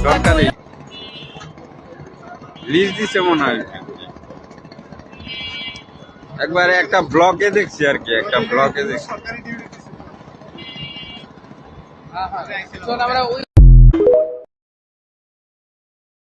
সরকারি লিজ দিছে মনে হয়। একবারে একটা ব্লকে দেখছি আর কি, একটা ব্লকে দেখছি। সরকারি ডিউটি দিছে।